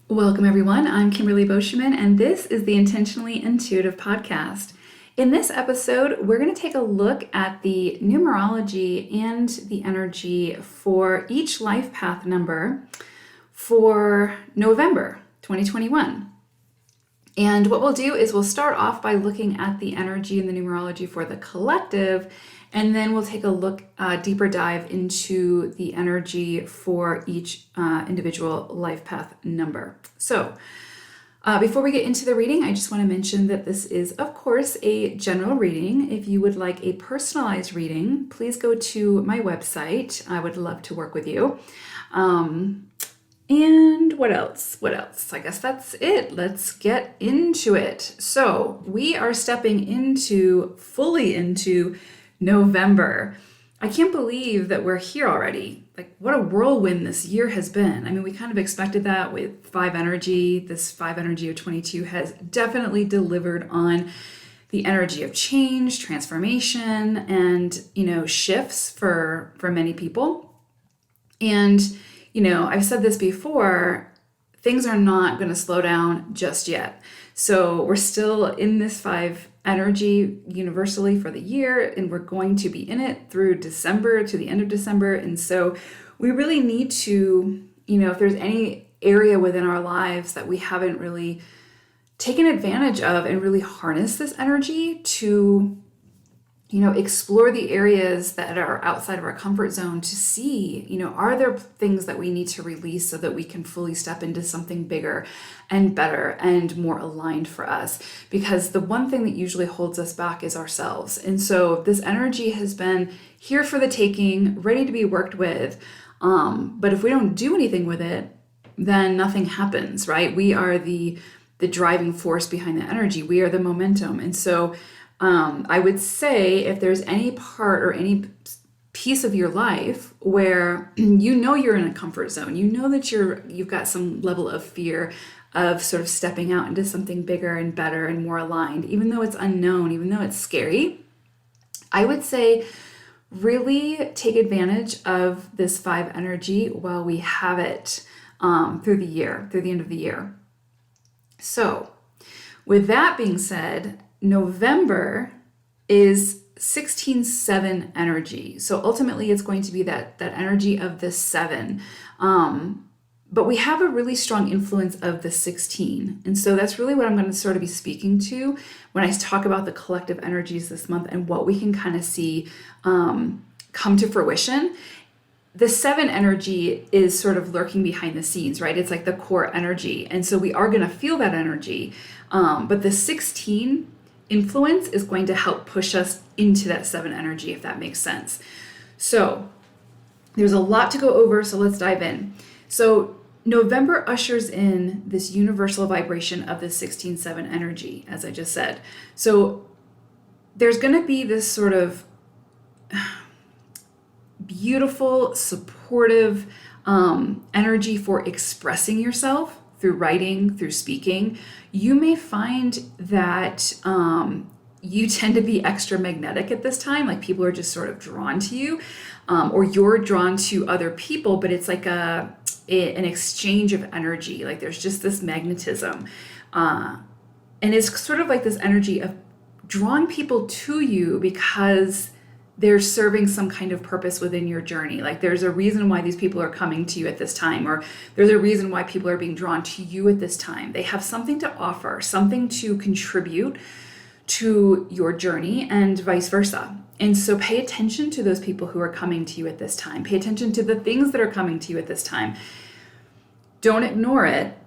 Welcome, everyone. I'm Kimberly Boschman, and this is the Intentionally Intuitive podcast. In this episode, we're going to take a look at the numerology and the energy for each life path number for November 2021. And what we'll do is we'll start off by looking at the energy and the numerology for the collective, and then we'll take a look, deeper dive into the energy for each individual life path number. So before we get into the reading, I just want to mention that this is, of course, a general reading. If you would like a personalized reading, please go to my website. I would love to work with you. And what else? I guess that's it. Let's get into it. So we are stepping fully into November. I can't believe that we're here already. Like, what a whirlwind this year has been. I mean, we kind of expected that with 5 energy. This 5 energy of 22 has definitely delivered on the energy of change, transformation, and, shifts for many people. And I've said this before, things are not going to slow down just yet. So we're still in this 5 energy universally for the year, and we're going to be in it through December to the end of December. And so we really need to, if there's any area within our lives that we haven't really taken advantage of and really harness this energy to explore the areas that are outside of our comfort zone to see, are there things that we need to release so that we can fully step into something bigger and better and more aligned for us? Because the one thing that usually holds us back is ourselves. And so this energy has been here for the taking, ready to be worked with. But if we don't do anything with it, then nothing happens, right? We are the driving force behind the energy. We are the momentum. And so I would say if there's any part or any piece of your life where you're in a comfort zone, that you've got some level of fear of sort of stepping out into something bigger and better and more aligned, even though it's unknown, even though it's scary, I would say really take advantage of this 5 energy while we have it through the end of the year. So with that being said, November is 16-7 energy. So ultimately it's going to be that energy of the 7. But we have a really strong influence of the 16. And so that's really what I'm going to sort of be speaking to when I talk about the collective energies this month and what we can kind of see come to fruition. The 7 energy is sort of lurking behind the scenes, right? It's like the core energy. And so we are going to feel that energy. But the 16 influence is going to help push us into that 7 energy, if that makes sense. So there's a lot to go over, so let's dive in. So November ushers in this universal vibration of the 16-7 energy, as I just said. So there's going to be this sort of beautiful, supportive energy for expressing yourself through writing, through speaking. You may find that you tend to be extra magnetic at this time, like people are just sort of drawn to you, or you're drawn to other people, but it's like an exchange of energy. Like there's just this magnetism. And it's sort of like this energy of drawing people to you because they're serving some kind of purpose within your journey. Like there's a reason why these people are coming to you at this time, or there's a reason why people are being drawn to you at this time. They have something to offer, something to contribute to your journey, and vice versa. And so pay attention to those people who are coming to you at this time. Pay attention to the things that are coming to you at this time. Don't ignore it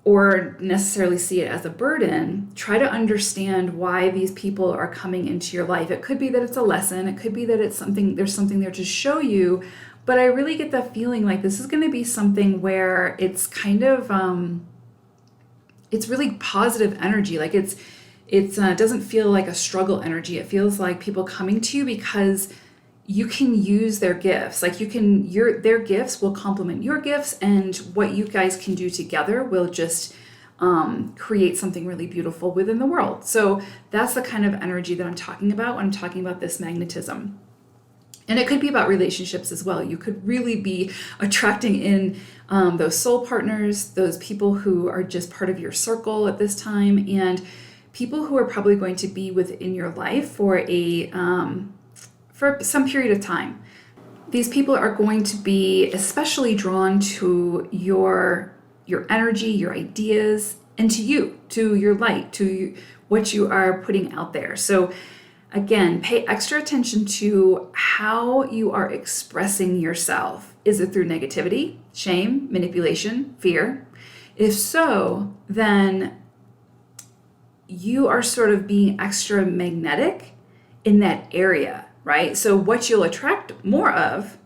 or necessarily see it as a burden. Try to understand why these people are coming into your life. It could be that it's a lesson. It could be that there's something there to show you. But I really get that feeling like this is going to be something where it's kind of, it's really positive energy. Like it doesn't feel like a struggle energy. It feels like people coming to you because you can use their gifts. Like their gifts will complement your gifts, and what you guys can do together will just create something really beautiful within the world. So that's the kind of energy that I'm talking about when I'm talking about this magnetism. And it could be about relationships as well. You could really be attracting in those soul partners, those people who are just part of your circle at this time, and people who are probably going to be within your life for some period of time. These people are going to be especially drawn to your energy, your ideas, and to you, to your light, to what you are putting out there. So again, pay extra attention to how you are expressing yourself. Is it through negativity, shame, manipulation, fear? If so, then you are sort of being extra magnetic in that area, right? So what you'll attract more of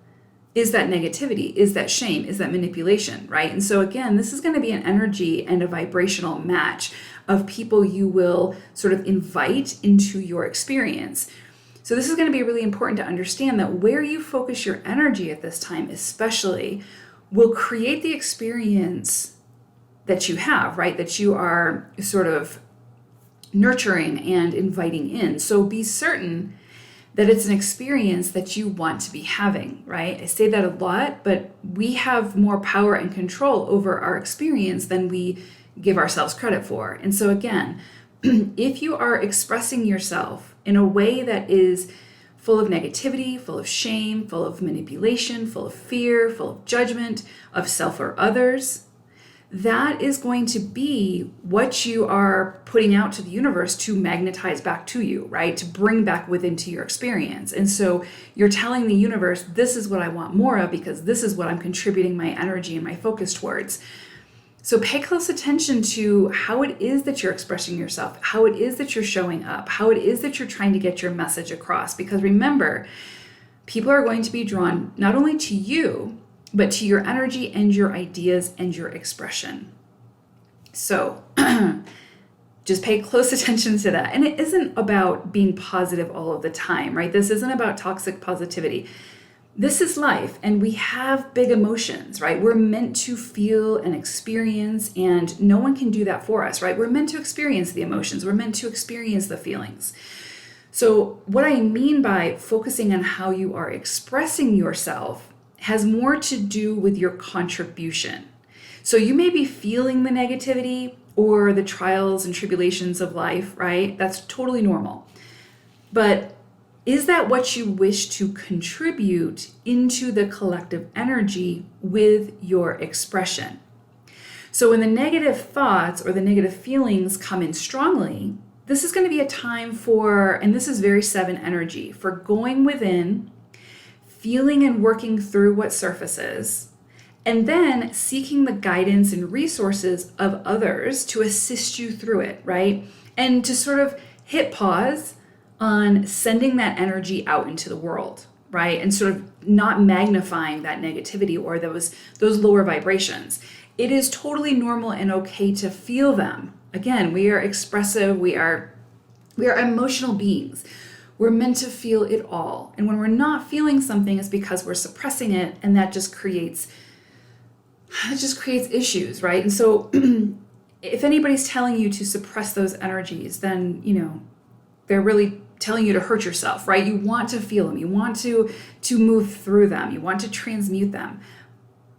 is that negativity, is that shame, is that manipulation, right? And so again, this is going to be an energy and a vibrational match of people you will sort of invite into your experience. So this is going to be really important to understand that where you focus your energy at this time, especially, will create the experience that you have, right? That you are sort of nurturing and inviting in. So be certain that it's an experience that you want to be having, right? I say that a lot, but we have more power and control over our experience than we give ourselves credit for. And so again, if you are expressing yourself in a way that is full of negativity, full of shame, full of manipulation, full of fear, full of judgment of self or others, that is going to be what you are putting out to the universe to magnetize back to you, right? To bring back within to your experience. And so you're telling the universe, this is what I want more of because this is what I'm contributing my energy and my focus towards. So pay close attention to how it is that you're expressing yourself, how it is that you're showing up, how it is that you're trying to get your message across. Because remember, people are going to be drawn not only to you, but to your energy and your ideas and your expression. So just pay close attention to that. And it isn't about being positive all of the time, right? This isn't about toxic positivity. This is life, and we have big emotions, right? We're meant to feel and experience, and no one can do that for us, right? We're meant to experience the emotions. We're meant to experience the feelings. So what I mean by focusing on how you are expressing yourself has more to do with your contribution. So you may be feeling the negativity or the trials and tribulations of life, right? That's totally normal. But is that what you wish to contribute into the collective energy with your expression? So when the negative thoughts or the negative feelings come in strongly, this is going to be a time for, and this is very 7 energy, for going within, feeling and working through what surfaces, and then seeking the guidance and resources of others to assist you through it, right? And to sort of hit pause on sending that energy out into the world, right? And sort of not magnifying that negativity or those lower vibrations. It is totally normal and okay to feel them. Again, we are expressive, we are emotional beings. We're meant to feel it all. And when we're not feeling something, it's because we're suppressing it, and that just creates issues, right? And so if anybody's telling you to suppress those energies, then, they're really telling you to hurt yourself, right? You want to feel them. You want to move through them. You want to transmute them.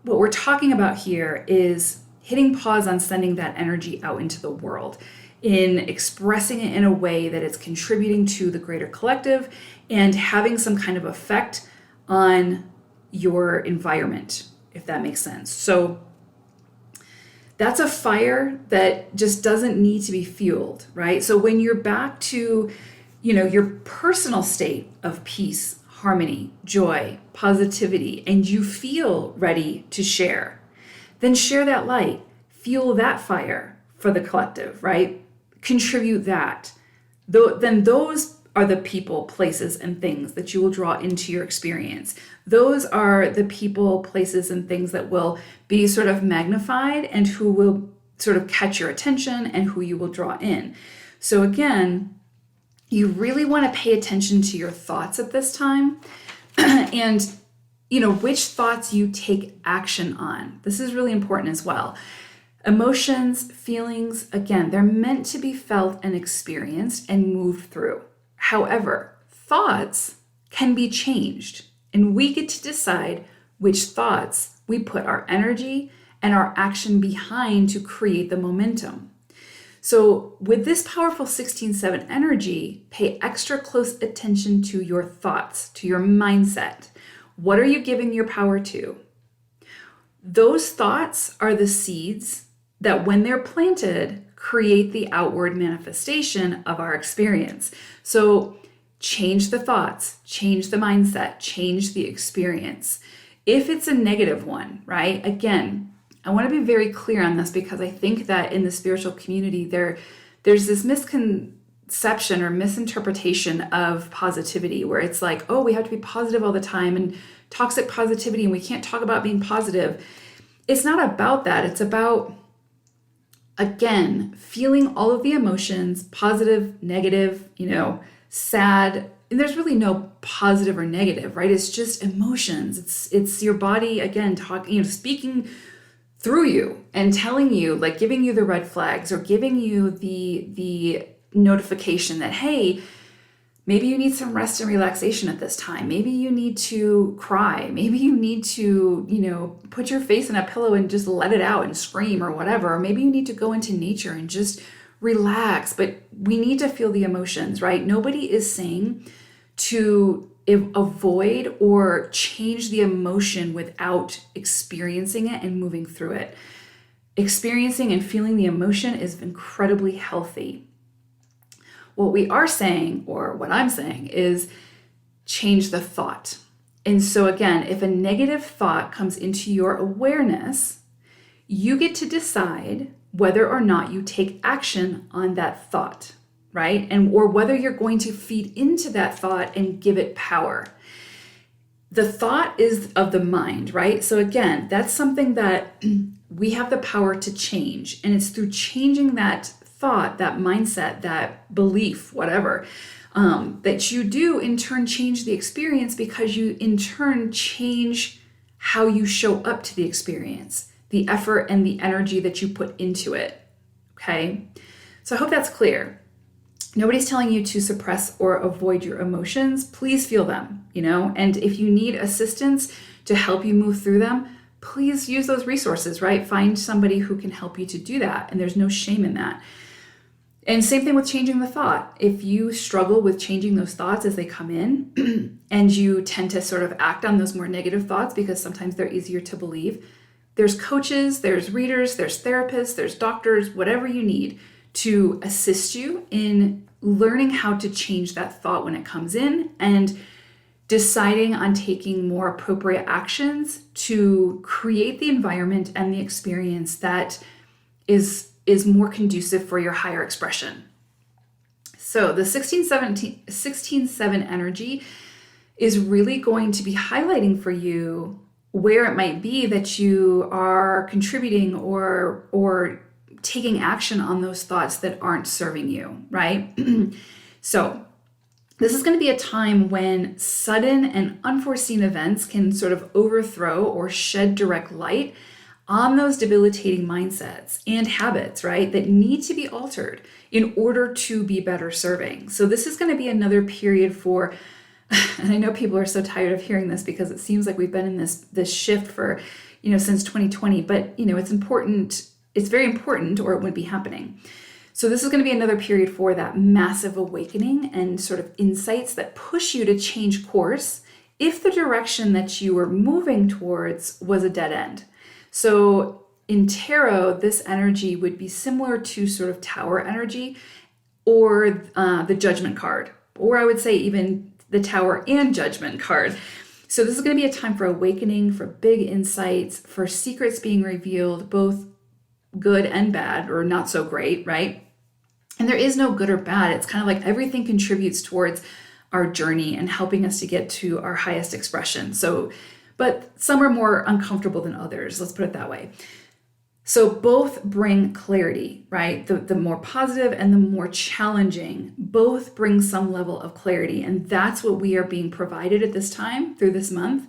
What we're talking about here is hitting pause on sending that energy out into the world, in expressing it in a way that it's contributing to the greater collective and having some kind of effect on your environment, if that makes sense. So that's a fire that just doesn't need to be fueled, right? So when you're back to, your personal state of peace, harmony, joy, positivity, and you feel ready to share, then share that light, fuel that fire for the collective, right? Contribute that. Then those are the people, places, and things that you will draw into your experience. Those are the people, places, and things that will be sort of magnified and who will sort of catch your attention and who you will draw in. So again, you really want to pay attention to your thoughts at this time and, which thoughts you take action on. This is really important as well. Emotions, feelings, again, they're meant to be felt and experienced and moved through. However, thoughts can be changed. And we get to decide which thoughts we put our energy and our action behind to create the momentum. So with this powerful 16/7 energy, pay extra close attention to your thoughts, to your mindset. What are you giving your power to? Those thoughts are the seeds that, when they're planted, create the outward manifestation of our experience. So change the thoughts, change the mindset, change the experience. If it's a negative one, right? Again, I want to be very clear on this because I think that in the spiritual community, there's this misconception or misinterpretation of positivity where it's like, oh, we have to be positive all the time and toxic positivity and we can't talk about being positive. It's not about that. It's about, again, feeling all of the emotions, positive, negative, sad. And there's really no positive or negative, right? It's just emotions. It's your body, again, speaking through you and telling you, like giving you the red flags or giving you the notification that, hey, maybe you need some rest and relaxation at this time. Maybe you need to cry. Maybe you need to, put your face in a pillow and just let it out and scream or whatever. Or maybe you need to go into nature and just relax. But we need to feel the emotions, right? Nobody is saying to avoid or change the emotion without experiencing it and moving through it. Experiencing and feeling the emotion is incredibly healthy. What we are saying, or what I'm saying, is change the thought. And so again, if a negative thought comes into your awareness, you get to decide whether or not you take action on that thought, right? Or whether you're going to feed into that thought and give it power. The thought is of the mind, right? So again, that's something that we have the power to change. And it's through changing that thought, that mindset, that belief, whatever, that you do in turn change the experience, because you in turn change how you show up to the experience, the effort and the energy that you put into it. Okay? So I hope that's clear. Nobody's telling you to suppress or avoid your emotions. Please feel them, and if you need assistance to help you move through them, please use those resources, right? Find somebody who can help you to do that. And there's no shame in that. And same thing with changing the thought. If you struggle with changing those thoughts as they come in and you tend to sort of act on those more negative thoughts because sometimes they're easier to believe, there's coaches, there's readers, there's therapists, there's doctors, whatever you need to assist you in learning how to change that thought when it comes in and deciding on taking more appropriate actions to create the environment and the experience that is more conducive for your higher expression. So the 16/7 energy is really going to be highlighting for you where it might be that you are contributing or taking action on those thoughts that aren't serving you, right? So this is going to be a time when sudden and unforeseen events can sort of overthrow or shed direct light on those debilitating mindsets and habits, right, that need to be altered in order to be better serving. So this is going to be another period for, and I know people are so tired of hearing this because it seems like we've been in this shift for, since 2020, but it's important. It's very important, or it wouldn't be happening. So this is going to be another period for that massive awakening and sort of insights that push you to change course if the direction that you were moving towards was a dead end. So in tarot, this energy would be similar to sort of Tower energy or the Judgment card, or I would say even the Tower and Judgment card. So this is going to be a time for awakening, for big insights, for secrets being revealed, both good and bad, or not so great, right? And there is no good or bad. It's kind of like everything contributes towards our journey and helping us to get to our highest expression. So, but some are more uncomfortable than others. Let's put it that way. So both bring clarity, right? The more positive and the more challenging, both bring some level of clarity. And that's what we are being provided at this time through this month.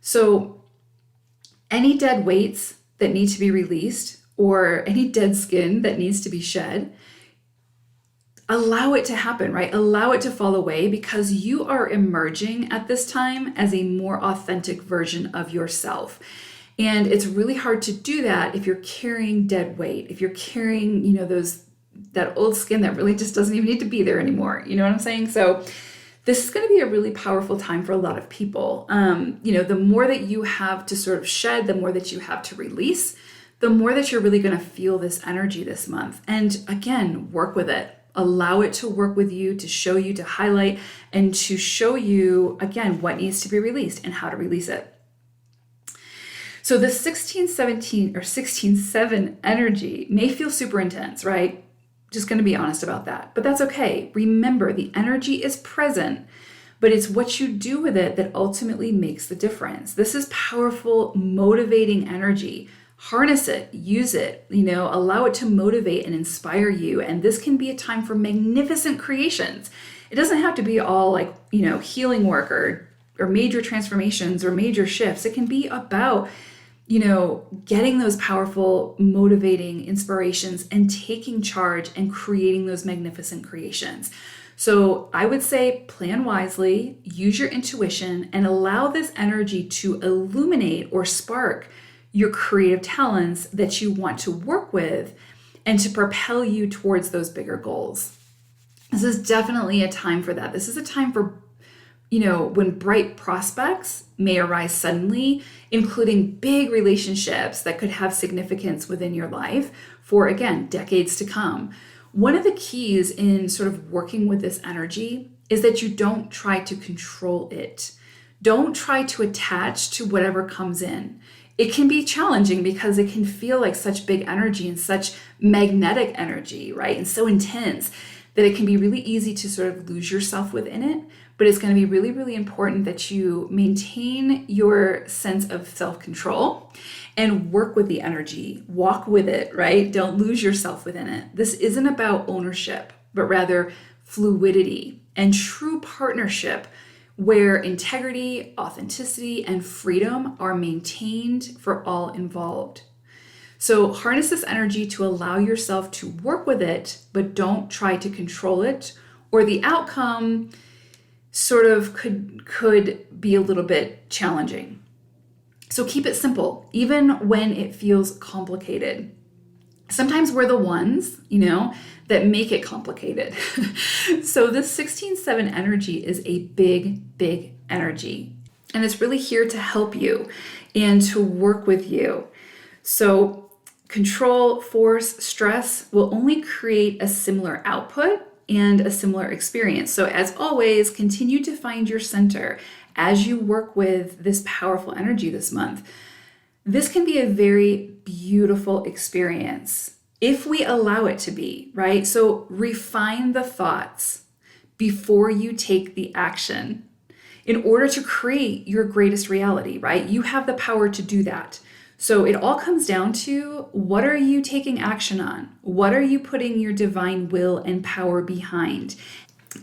So any dead weights that need to be released or any dead skin that needs to be shed, allow it to happen, right? Allow it to fall away, because you are emerging at this time as a more authentic version of yourself. And it's really hard to do that if you're carrying dead weight, if you're carrying, that old skin that really just doesn't even need to be there anymore. You know what I'm saying? So this is going to be a really powerful time for a lot of people. The more that you have to sort of shed, the more that you have to release, the more that you're really going to feel this energy this month. And again, work with it. Allow it to work with you, to show you, to highlight, and to show you, again, what needs to be released and how to release it. So the 16-17 or 16-7 energy may feel super intense, right? Just going to be honest about that, but that's okay. Remember, the energy is present, but it's what you do with it that ultimately makes the difference. This is powerful, motivating energy. Harness it, use it, allow it to motivate and inspire you. And this can be a time for magnificent creations. It doesn't have to be all like, healing work or major transformations or major shifts. It can be about getting those powerful, motivating inspirations and taking charge and creating those magnificent creations. So I would say plan wisely, use your intuition, and allow this energy to illuminate or spark your creative talents that you want to work with and to propel you towards those bigger goals. This is definitely a time for that. This is a time for when bright prospects may arise suddenly, including big relationships that could have significance within your life for, again, decades to come. One of the keys in sort of working with this energy is that you don't try to control it. Don't try to attach to whatever comes in. It can be challenging because it can feel like such big energy and such magnetic energy, right? And so intense that it can be really easy to sort of lose yourself within it. But it's going to be really, really important that you maintain your sense of self-control and work with the energy, walk with it, right? Don't lose yourself within it. This isn't about ownership, but rather fluidity and true partnership where integrity, authenticity, and freedom are maintained for all involved. So harness this energy to allow yourself to work with it, but don't try to control it, or the outcome sort of could be a little bit challenging. So keep it simple, even when it feels complicated. Sometimes we're the ones, that make it complicated. So this 16-7 energy is a big, big energy. And it's really here to help you and to work with you. So control, force, stress will only create a similar output and a similar experience. So as always, continue to find your center as you work with this powerful energy this month. This can be a very beautiful experience if we allow it to be, right? So refine the thoughts before you take the action in order to create your greatest reality, right? You have the power to do that. So it all comes down to, what are you taking action on? What are you putting your divine will and power behind?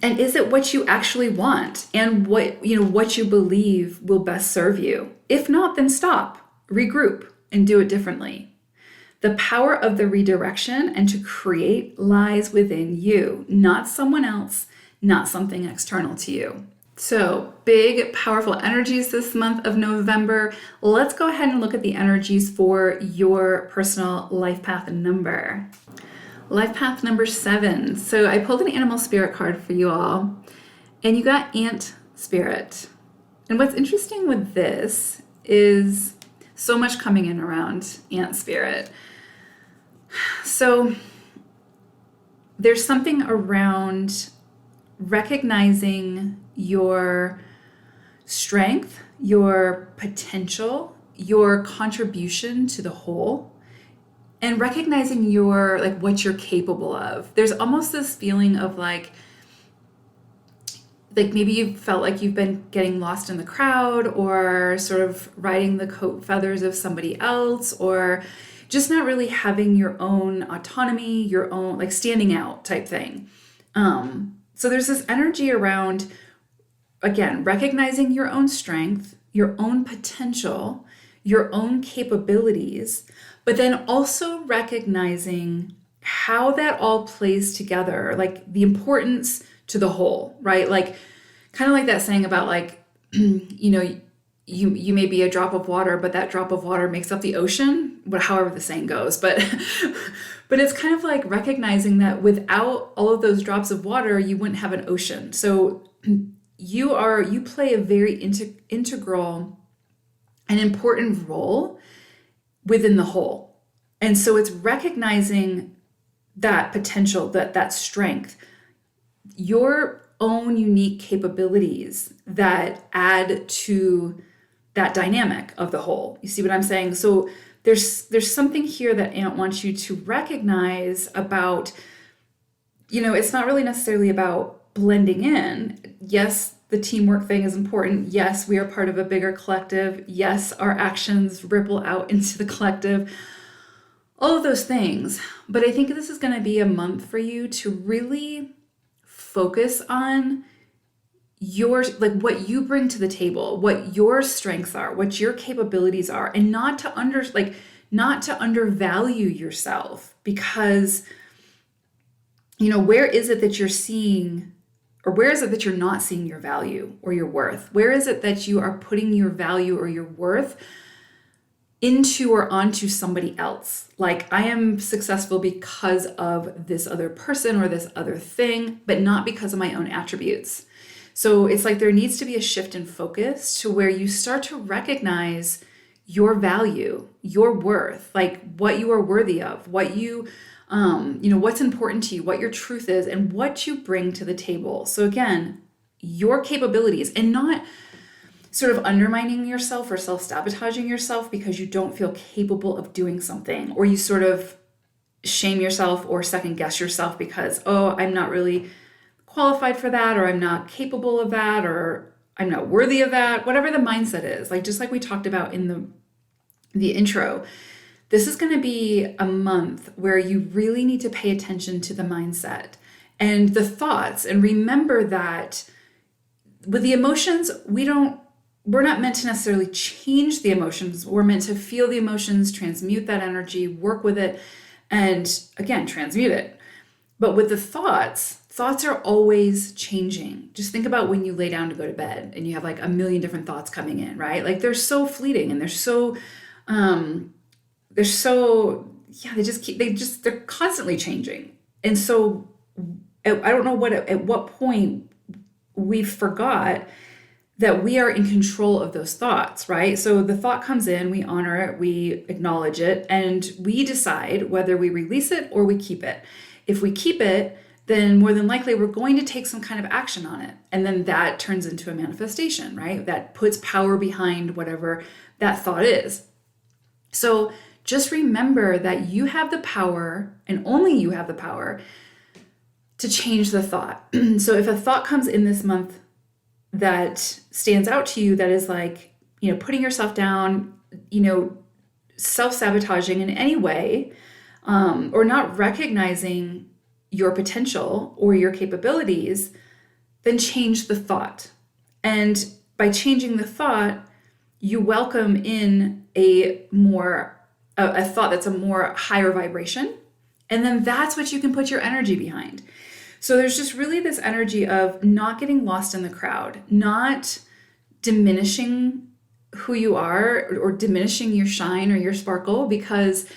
And is it what you actually want and what you believe will best serve you? If not, then stop, regroup, and do it differently. The power of the redirection and to create lies within you, not someone else, not something external to you. So big, powerful energies this month of November. Let's go ahead and look at the energies for your personal life path number. Life path number 7. So I pulled an animal spirit card for you all, and you got ant spirit. And what's interesting with this is so much coming in around ant spirit. So there's something around recognizing your strength, your potential, your contribution to the whole, and recognizing what you're capable of. There's almost this feeling of like maybe you felt like you've been getting lost in the crowd, or sort of riding the coat feathers of somebody else, or just not really having your own autonomy, your own standing out type thing. So there's this energy around, again, recognizing your own strength, your own potential, your own capabilities, but then also recognizing how that all plays together, like the importance to the whole, right? Like kind of like that saying about like, you may be a drop of water, but that drop of water makes up the ocean, however the saying goes. But but it's kind of like recognizing that without all of those drops of water, you wouldn't have an ocean. So you play a very integral and important role within the whole. And so it's recognizing that potential, that strength, your own unique capabilities that add to that dynamic of the whole. You see what I'm saying? So there's something here that Ant wants you to recognize about, it's not really necessarily about blending in. Yes, the teamwork thing is important. Yes, we are part of a bigger collective. Yes, our actions ripple out into the collective. All of those things. But I think this is going to be a month for you to really focus on what you bring to the table, what your strengths are, what your capabilities are, and not to undervalue yourself, because where is it that you're seeing, or where is it that you're not seeing your value or your worth? Where is it that you are putting your value or your worth into or onto somebody else? Like, I am successful because of this other person or this other thing, but not because of my own attributes. So it's like there needs to be a shift in focus to where you start to recognize your value, your worth, like what you are worthy of, what what's important to you, what your truth is, and what you bring to the table. So again, your capabilities, and not sort of undermining yourself or self-sabotaging yourself because you don't feel capable of doing something, or you sort of shame yourself or second guess yourself because, I'm not really qualified for that, or I'm not capable of that, or I'm not worthy of that, whatever the mindset is. Like, just like we talked about in the intro, this is going to be a month where you really need to pay attention to the mindset and the thoughts, and remember that with the emotions, we're not meant to necessarily change the emotions. We're meant to feel the emotions, transmute that energy, work with it, and again, transmute it. But with the thoughts are always changing. Just think about when you lay down to go to bed and you have like a million different thoughts coming in, right? Like, they're so fleeting, and they're constantly changing. And so I don't know at what point we forgot that we are in control of those thoughts, right? So the thought comes in, we honor it, we acknowledge it, and we decide whether we release it or we keep it. If we keep it, then more than likely we're going to take some kind of action on it. And then that turns into a manifestation, right? That puts power behind whatever that thought is. So just remember that you have the power, and only you have the power, to change the thought. So if a thought comes in this month that stands out to you, that is like, putting yourself down, self-sabotaging in any way, or not recognizing your potential or your capabilities, then change the thought. And by changing the thought, you welcome in a thought that's a more higher vibration. And then that's what you can put your energy behind. So there's just really this energy of not getting lost in the crowd, not diminishing who you are or diminishing your shine or your sparkle because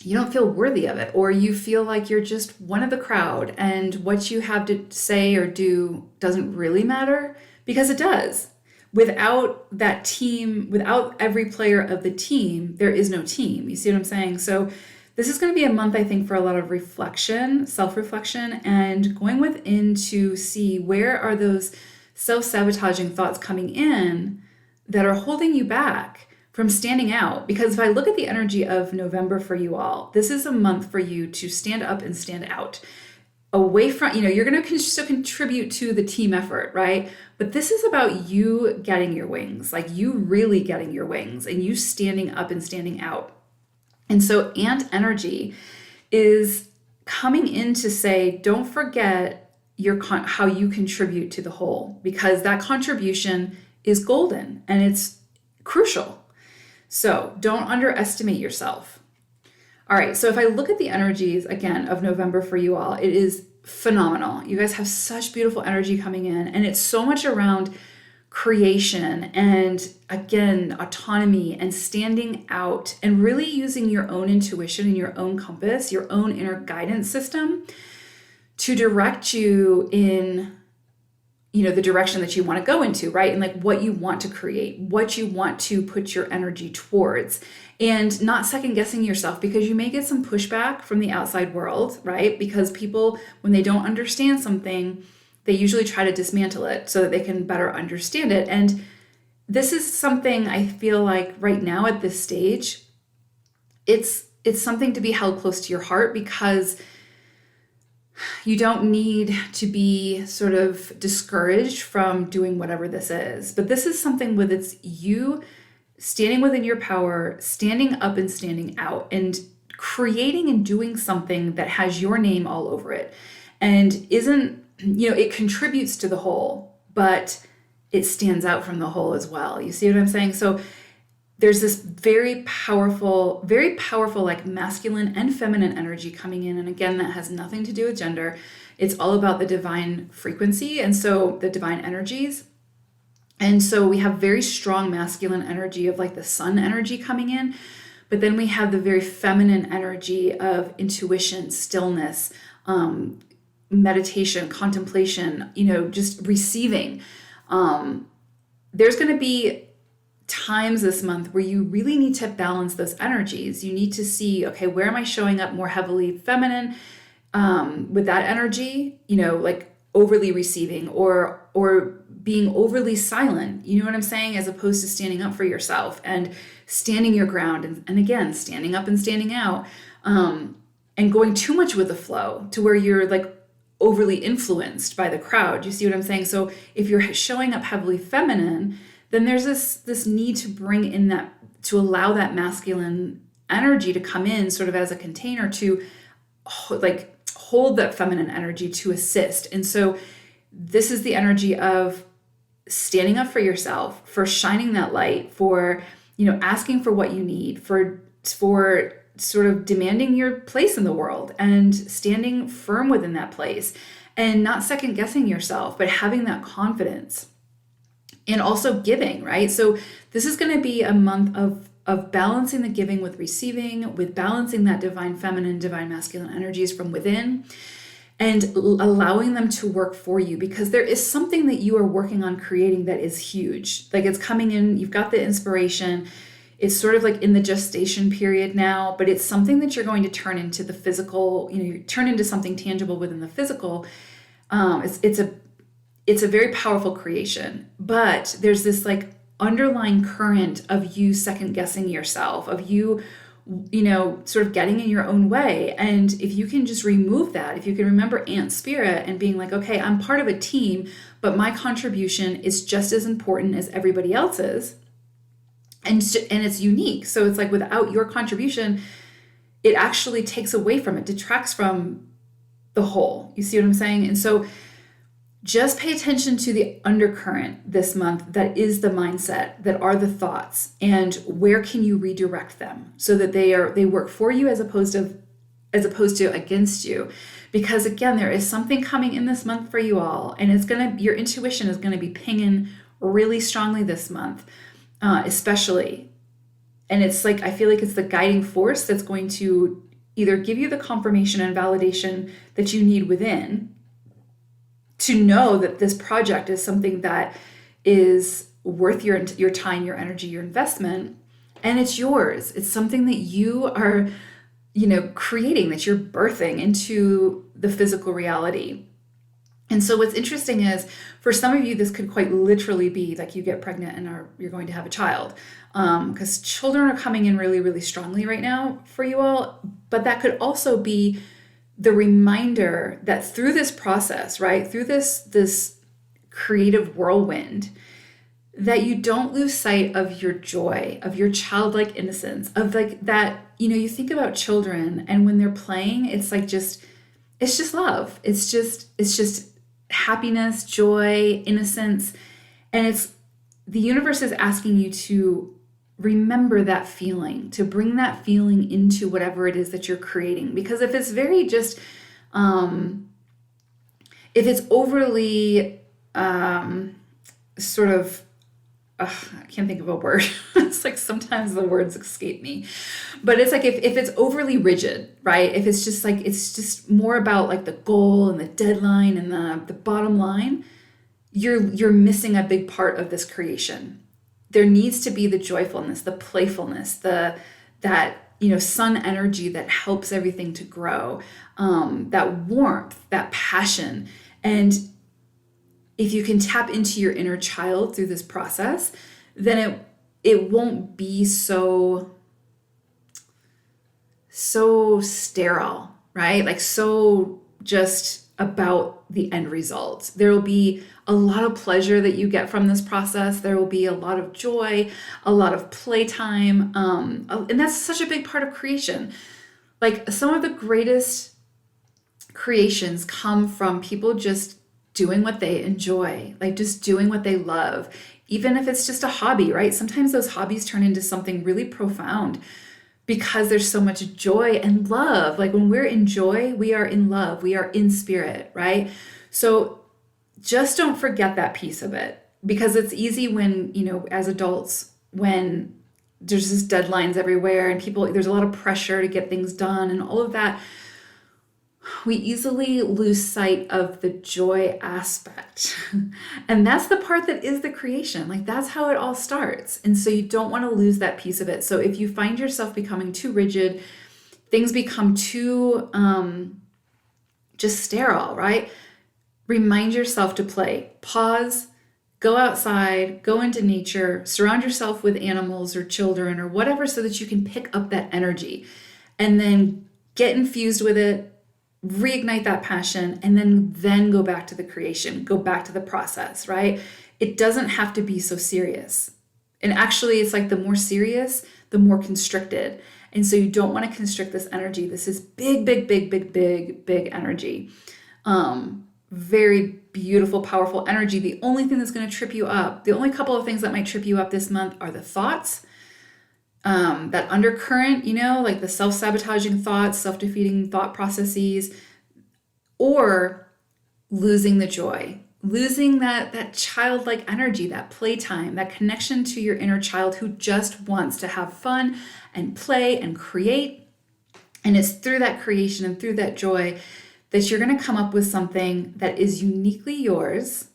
you don't feel worthy of it, or you feel like you're just one of the crowd and what you have to say or do doesn't really matter, because it does. Without that team, without every player of the team, there is no team. You see what I'm saying? So this is going to be a month, I think, for a lot of reflection, self-reflection, and going within to see where are those self-sabotaging thoughts coming in that are holding you back from standing out. Because if I look at the energy of November for you all, this is a month for you to stand up and stand out. Away from, you're going to still contribute to the team effort, right? But this is about you getting your wings, like you really getting your wings and you standing up and standing out. And so ant energy is coming in to say, don't forget how you contribute to the whole, because that contribution is golden and it's crucial. So don't underestimate yourself. All right, so if I look at the energies again of November for you all, it is phenomenal. You guys have such beautiful energy coming in, and it's so much around creation and again, autonomy and standing out and really using your own intuition and your own compass, your own inner guidance system to direct you in the direction that you want to go into, right? And like what you want to create, what you want to put your energy towards, and not second guessing yourself, because you may get some pushback from the outside world, right? Because people, when they don't understand something, they usually try to dismantle it so that they can better understand it. And this is something I feel like right now at this stage, it's something to be held close to your heart, because you don't need to be sort of discouraged from doing whatever this is. But this is something with it's you standing within your power, standing up and standing out, and creating and doing something that has your name all over it. And isn't, it contributes to the whole, but it stands out from the whole as well. You see what I'm saying? So there's this very powerful like masculine and feminine energy coming in. And again, that has nothing to do with gender. It's all about the divine frequency. And so the divine energies. And so we have very strong masculine energy of like the sun energy coming in, but then we have the very feminine energy of intuition, stillness, meditation, contemplation, just receiving. There's going to be times this month where you really need to balance those energies. You need to see, okay, where am I showing up more heavily feminine with that energy, like overly receiving or being overly silent, you know what I'm saying, as opposed to standing up for yourself and standing your ground and again, standing up and standing out, and going too much with the flow to where you're like overly influenced by the crowd. You see what I'm saying? So if you're showing up heavily feminine, then there's this need to bring in that, to allow that masculine energy to come in sort of as a container to like hold that feminine energy to assist. And so this is the energy of standing up for yourself, for shining that light, for, asking for what you need, for sort of demanding your place in the world and standing firm within that place and not second guessing yourself, but having that confidence. And also giving, right? So this is going to be a month of balancing the giving with receiving, with balancing that divine feminine, divine masculine energies from within, and allowing them to work for you, because there is something that you are working on creating that is huge. Like it's coming in, you've got the inspiration. It's sort of like in the gestation period now, but it's something that you're going to turn into the physical, you turn into something tangible within the physical. It's a very powerful creation, but there's this like underlying current of you second guessing yourself, of you, sort of getting in your own way. And if you can just remove that, if you can remember ant spirit and being like, okay, I'm part of a team, but my contribution is just as important as everybody else's. And it's unique. So it's like without your contribution, it actually takes away from it, detracts from the whole. You see what I'm saying? And so just pay attention to the undercurrent this month that is the mindset, that are the thoughts, and where can you redirect them so that they work for you as opposed to against you. Because again, there is something coming in this month for you all, and your intuition is gonna be pinging really strongly this month, especially. And it's like, I feel like it's the guiding force that's going to either give you the confirmation and validation that you need within to know that this project is something that is worth your time, your energy, your investment, and it's yours. It's something that you are, creating, that you're birthing into the physical reality. And so what's interesting is, for some of you, this could quite literally be like you get pregnant and you're going to have a child, because children are coming in really, really strongly right now for you all. But that could also be the reminder that through this process, right, through this creative whirlwind, that you don't lose sight of your joy, of your childlike innocence, of like that, you think about children and when they're playing, it's like it's just love. It's just happiness, joy, innocence. And the universe is asking you to remember that feeling, to bring that feeling into whatever it is that you're creating. Because if it's very just, if it's overly sort of, I can't think of a word. It's like sometimes the words escape me. But it's like if it's overly rigid, right? If it's just like, it's just more about like the goal and the deadline and the bottom line, you're missing a big part of this creation. There needs to be the joyfulness, the playfulness, that sun energy that helps everything to grow, that warmth, that passion. And if you can tap into your inner child through this process, then it won't be so sterile, right? Like so just about the end result. There will be a lot of pleasure that you get from this process. There will be a lot of joy, a lot of playtime. And that's such a big part of creation. Like some of the greatest creations come from people just doing what they enjoy, like just doing what they love, even if it's just a hobby, right? Sometimes those hobbies turn into something really profound because there's so much joy and love. Like when we're in joy, we are in love, we are in spirit, right? So just don't forget that piece of it, because it's easy when, as adults, when there's just deadlines everywhere and there's a lot of pressure to get things done and all of that, we easily lose sight of the joy aspect. And that's the part that is the creation. Like that's how it all starts. And so you don't want to lose that piece of it. So if you find yourself becoming too rigid, things become too just sterile, right? Remind yourself to play. Pause, go outside, go into nature, surround yourself with animals or children or whatever so that you can pick up that energy and then get infused with it, reignite that passion, and then go back to the creation, go back to the process, right? It doesn't have to be so serious. And actually, it's like the more serious, the more constricted. And so you don't want to constrict this energy. This is big, big, big, big, big, big energy. Very beautiful, powerful energy. The only thing that's going to trip you up, the only couple of things that might trip you up this month are the thoughts, that undercurrent, like the self-sabotaging thoughts, self-defeating thought processes, or losing the joy, losing that childlike energy, that playtime, that connection to your inner child who just wants to have fun and play and create. And it's through that creation and through that joy that you're going to come up with something that is uniquely yours,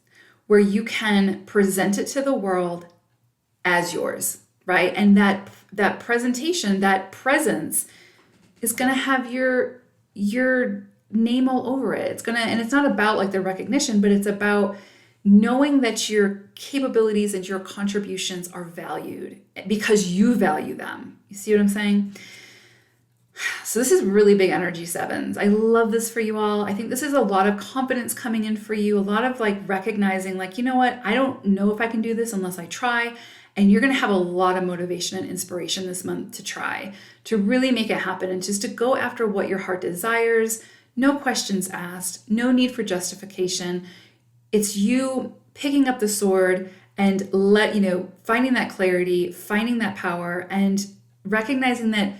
where you can present it to the world as yours, right? And that presentation, that presence is going to have your name all over it. And it's not about like the recognition, but it's about knowing that your capabilities and your contributions are valued because you value them. You see what I'm saying? So this is really big energy, sevens. I love this for you all. I think this is a lot of confidence coming in for you, a lot of like recognizing like, you know what, I don't know if I can do this unless I try. And you're going to have a lot of motivation and inspiration this month to try, to really make it happen and just to go after what your heart desires. No questions asked, no need for justification. It's you picking up the sword and finding that clarity, finding that power, and recognizing that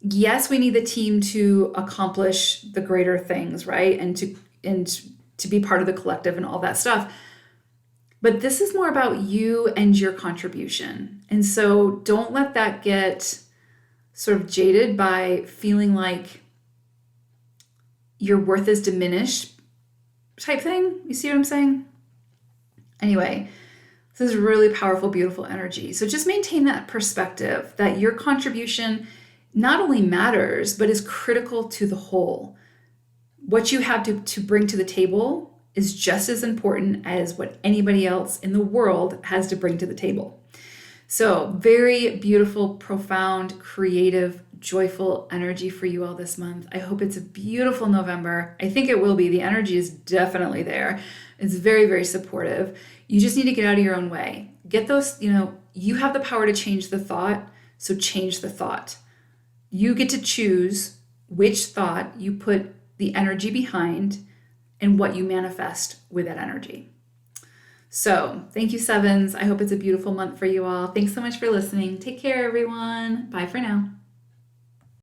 yes, we need the team to accomplish the greater things, right? And to be part of the collective and all that stuff. But this is more about you and your contribution. And so don't let that get sort of jaded by feeling like your worth is diminished type thing. You see what I'm saying? Anyway, this is really powerful, beautiful energy. So just maintain that perspective that your contribution not only matters, but is critical to the whole. What you have to bring to the table is just as important as what anybody else in the world has to bring to the table. So very beautiful, profound, creative, joyful energy for you all this month. I hope it's a beautiful November. I think it will be. The energy is definitely there. It's very, very supportive. You just need to get out of your own way. Get those, you have the power to change the thought, so change the thought. You get to choose which thought you put the energy behind and what you manifest with that energy. So thank you, sevens. I hope it's a beautiful month for you all. Thanks so much for listening. Take care, everyone. Bye for now.